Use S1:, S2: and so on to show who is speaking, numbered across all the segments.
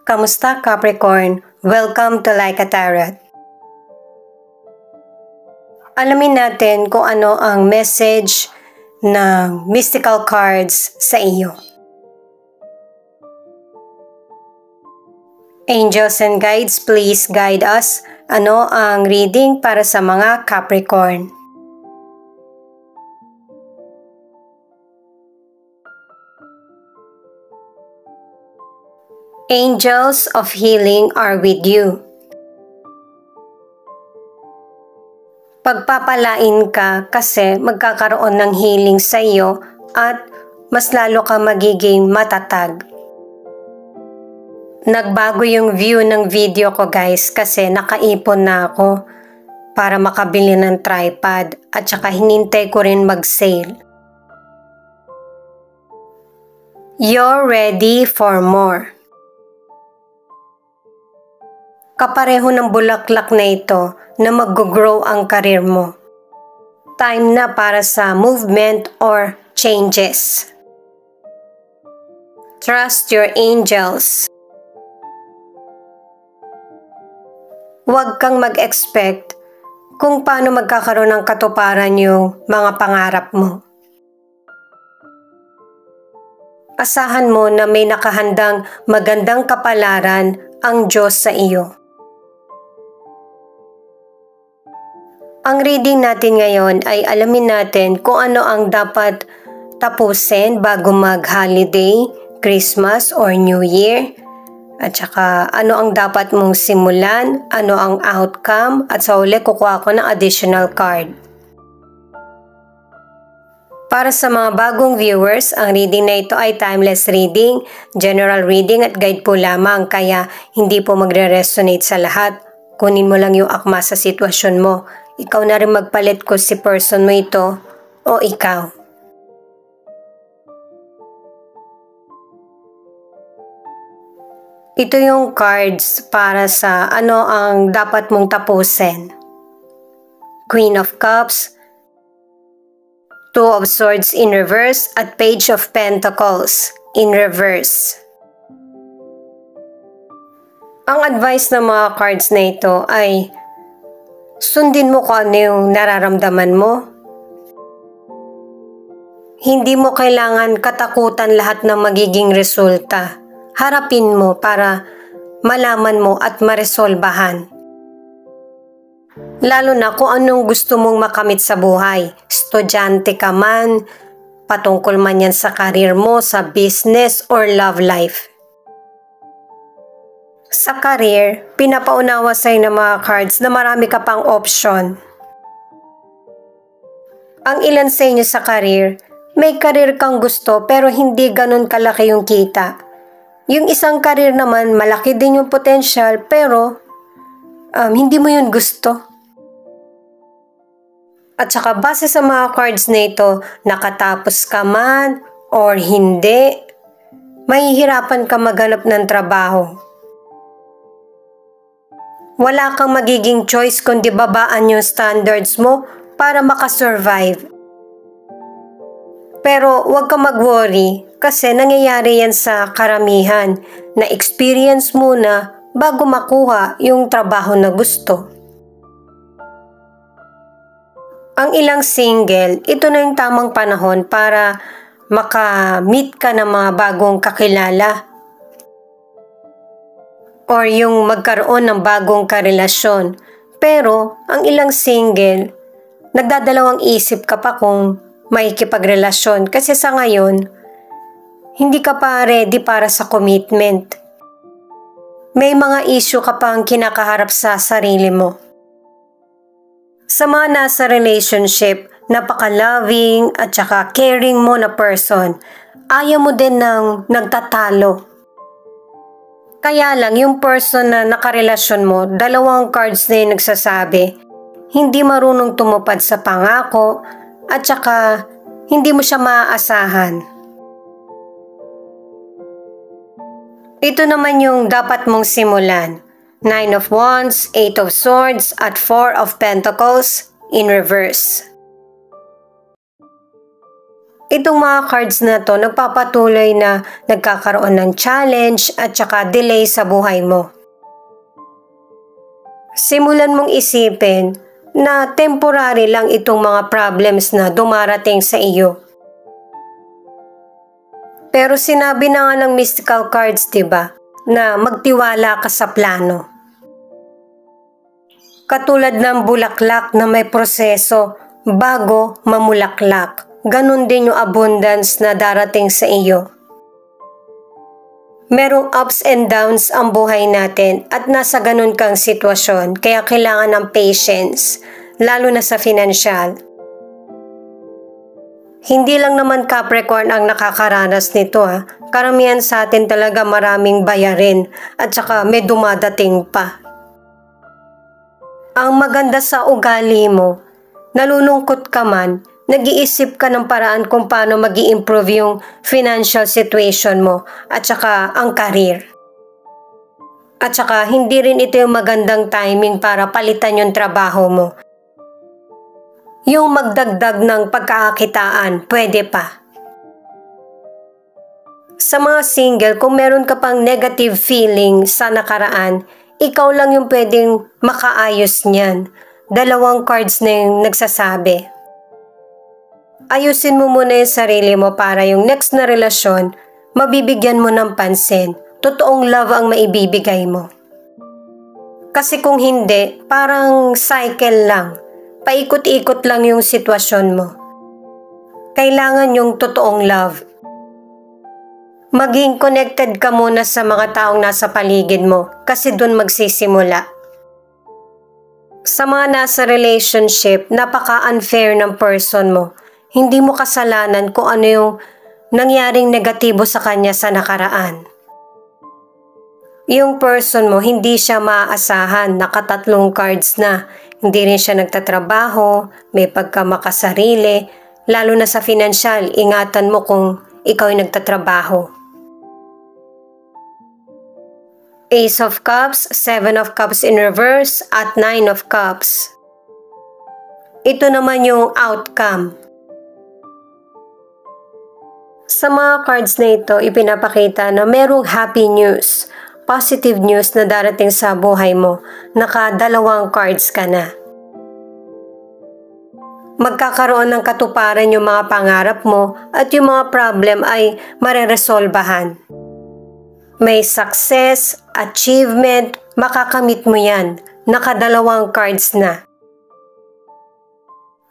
S1: Kamusta Capricorn? Welcome to Like a Tarot. Alamin natin kung ano ang message ng mystical cards sa iyo. Angels and guides, please guide us. Ano ang reading para sa mga Capricorn? Angels of healing are with you. Pagpapalain ka kasi magkakaroon ng healing sa iyo at mas lalo ka magiging matatag. Nagbago yung view ng video ko guys kasi nakaipon na ako para makabili ng tripod at saka hinintay ko rin mag-sale. You're ready for more. Kapareho ng bulaklak na ito na mag-grow ang karir mo. Time na para sa movement or changes. Trust your angels. Huwag kang mag-expect kung paano magkakaroon ng katuparan yung mga pangarap mo. Asahan mo na may nakahandang magandang kapalaran ang Diyos sa iyo. Ang reading natin ngayon ay alamin natin kung ano ang dapat tapusin bago mag-holiday, Christmas or New Year. At saka ano ang dapat mong simulan, ano ang outcome, at sa uli kukuha ko ng additional card. Para sa mga bagong viewers, ang reading na ito ay timeless reading, general reading at guide po lamang kaya hindi po magre-resonate sa lahat. Kunin mo lang yung akma sa sitwasyon mo. Ikaw na rin magpalit kung si person mo ito o ikaw. Ito yung cards para sa ano ang dapat mong tapusin. Queen of Cups, Two of Swords in reverse at Page of Pentacles in reverse. Ang advice ng mga cards na ito ay sundin mo kung ano yung nararamdaman mo. Hindi mo kailangan katakutan lahat ng magiging resulta. Harapin mo para malaman mo at maresolbahan. Lalo na kung anong gusto mong makamit sa buhay. Estudyante ka man, patungkol man yan sa karir mo, sa business or love life. Sa career, pinapaunawa sa'yo ng mga cards na marami ka pang option. Ang ilan sa inyo sa career, may career kang gusto pero hindi ganun kalaki yung kita. Yung isang career naman, malaki din yung potential pero hindi mo yun gusto. At saka base sa mga cards na ito, nakatapos ka man or hindi, mahihirapan ka maghanap ng trabaho. Wala kang magiging choice kundi babaan yung standards mo para makasurvive. Pero huwag kang mag-worry kasi nangyayari yan sa karamihan na experience muna bago makuha yung trabaho na gusto. Ang ilang single, ito na yung tamang panahon para makamit ka ng mga bagong kakilala. Or yung magkaroon ng bagong karelasyon. Pero, ang ilang single, nagdadalawang isip ka pa kung makikipagrelasyon kasi sa ngayon, hindi ka pa ready para sa commitment. May mga issue ka pang kinakaharap sa sarili mo. Sa mga nasa relationship, napaka-loving at saka caring mo na person, ayaw mo din ng nagtatalo. Kaya lang, yung person na nakarelasyon mo, dalawang cards na yung nagsasabi, hindi marunong tumupad sa pangako at saka hindi mo siya maaasahan. Ito naman yung dapat mong simulan. 9 of Wands, 8 of Swords at 4 of Pentacles in reverse. Itong mga cards na to nagpapatuloy na nagkakaroon ng challenge at saka delay sa buhay mo. Simulan mong isipin na temporary lang itong mga problems na dumarating sa iyo. Pero sinabi na nga ng mystical cards, diba, na magtiwala ka sa plano. Katulad ng bulaklak na may proseso bago mamulaklak, ganun din yung abundance na darating sa iyo. Merong ups and downs ang buhay natin at nasa ganun kang sitwasyon, kaya kailangan ng patience, lalo na sa financial. Hindi lang naman Capricorn ang nakakaranas nito ha. Karamihan sa atin talaga maraming bayarin at saka may dumadating pa. Ang maganda sa ugali mo, nalulungkot ka man, nag-iisip ka ng paraan kung paano mag-i-improve yung financial situation mo at saka ang career. At saka hindi rin ito yung magandang timing para palitan yung trabaho mo. Yung magdagdag ng pagkakakitaan, pwede pa. Sa mga single, kung meron ka pang negative feeling sa nakaraan, ikaw lang yung pwedeng makaayos niyan. 2 cards na yung nagsasabi. Ayusin mo muna yung sarili mo para yung next na relasyon, mabibigyan mo ng pansin. Totoong love ang maibibigay mo. Kasi kung hindi, parang cycle lang. Paikot-ikot lang yung sitwasyon mo. Kailangan yung totoong love. Maging connected ka muna sa mga taong nasa paligid mo kasi dun magsisimula. Sa mga nasa relationship, napaka-unfair ng person mo. Hindi mo kasalanan kung ano yung nangyaring negatibo sa kanya sa nakaraan. Yung person mo, hindi siya maaasahan, nakatatlong cards na. Hindi rin siya nagtatrabaho, may pagkamakasarili, lalo na sa financial, ingatan mo kung ikaw ay nagtatrabaho. Ace of Cups, 7 of Cups in reverse, at 9 of Cups. Ito naman yung outcome. Sa mga cards na ito, ipinapakita na merong happy news, positive news na darating sa buhay mo. Naka-2 cards ka na. Magkakaroon ng katuparan yung mga pangarap mo at yung mga problem ay mareresolbahan. May success, achievement, makakamit mo yan. Naka-2 cards na.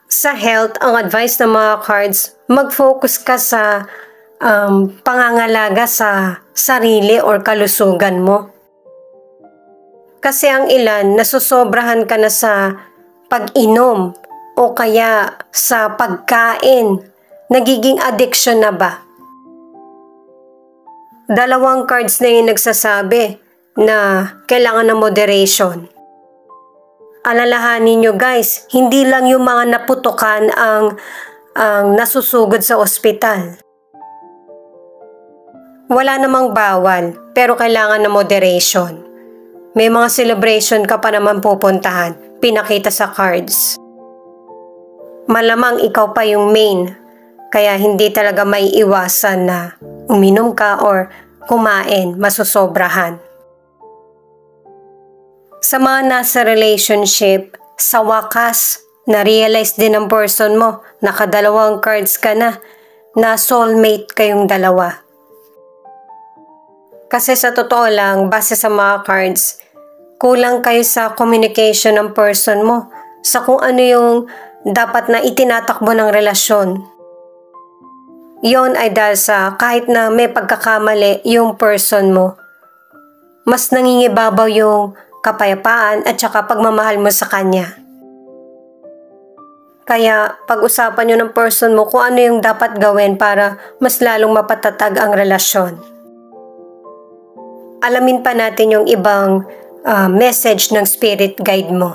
S1: Sa health, ang advice ng mga cards, mag-focus ka sa pangangalaga sa sarili or kalusugan mo. Kasi ang ilan, nasusobrahan ka na sa pag-inom o kaya sa pagkain. Nagiging addiction na ba? 2 cards na yung nagsasabi na kailangan ng moderation. Alalahanin nyo guys, hindi lang yung mga naputukan ang nasusugod sa ospital. Wala namang bawal, pero kailangan ng moderation. May mga celebration ka pa naman pupuntahan, pinakita sa cards. Malamang ikaw pa yung main, kaya hindi talaga may iwasan na uminom ka or kumain, masusobrahan. Sa mga nasa relationship, sa wakas, na-realize din ng person mo, naka-2 cards ka na soulmate kayong dalawa. Kasi sa totoo lang, base sa mga cards, kulang kayo sa communication ng person mo, sa kung ano yung dapat na itinatakbo ng relasyon. Yon ay dahil sa kahit na may pagkakamali yung person mo, mas nangingibabaw yung kapayapaan at saka pagmamahal mo sa kanya. Kaya pag-usapan nyo ng person mo kung ano yung dapat gawin para mas lalong mapatatag ang relasyon. Alamin pa natin yung ibang message ng spirit guide mo.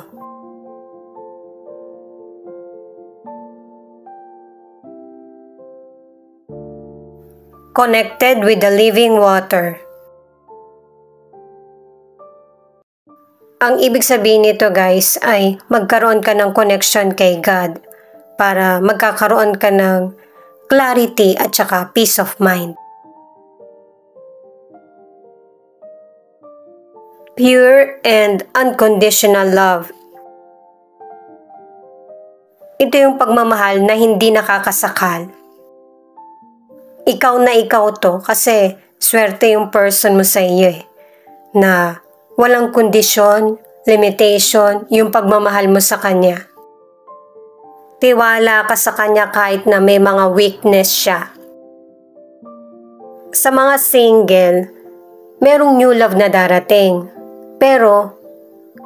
S1: Connected with the living water. Ang ibig sabihin nito guys ay magkaroon ka ng connection kay God para magkakaroon ka ng clarity at saka peace of mind. Pure and unconditional love. Ito yung pagmamahal na hindi nakakasakal. Ikaw na ikaw to kasi swerte yung person mo sa iyo na walang kondisyon, limitation, yung pagmamahal mo sa kanya. Tiwala ka sa kanya kahit na may mga weakness siya. Sa mga single, merong new love na darating. Pero,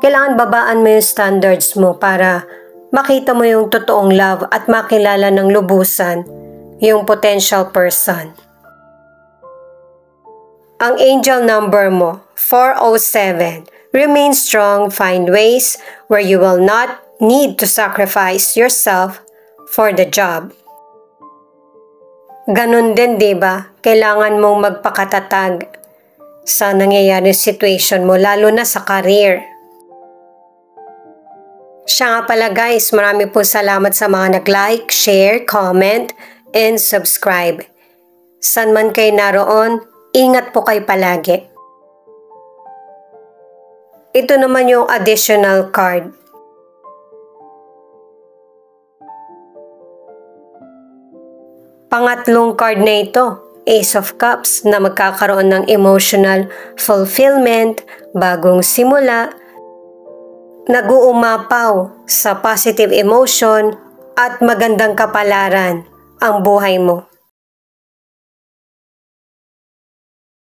S1: kailangan babaan mo yung standards mo para makita mo yung totoong love at makilala ng lubusan yung potential person. Ang angel number mo, 407. Remain strong, find ways where you will not need to sacrifice yourself for the job. Ganun din, diba? Kailangan mong magpakatatag sa nangyayari situation mo, lalo na sa career. Siya nga pala guys, marami po salamat sa mga nag-like, share, comment, and subscribe. San man kayo naroon, ingat po kayo palagi. Ito naman yung additional card. Pangatlong card na ito, Ace of Cups, na magkakaroon ng emotional fulfillment, bagong simula, nag-uumapaw sa positive emotion at magandang kapalaran ang buhay mo.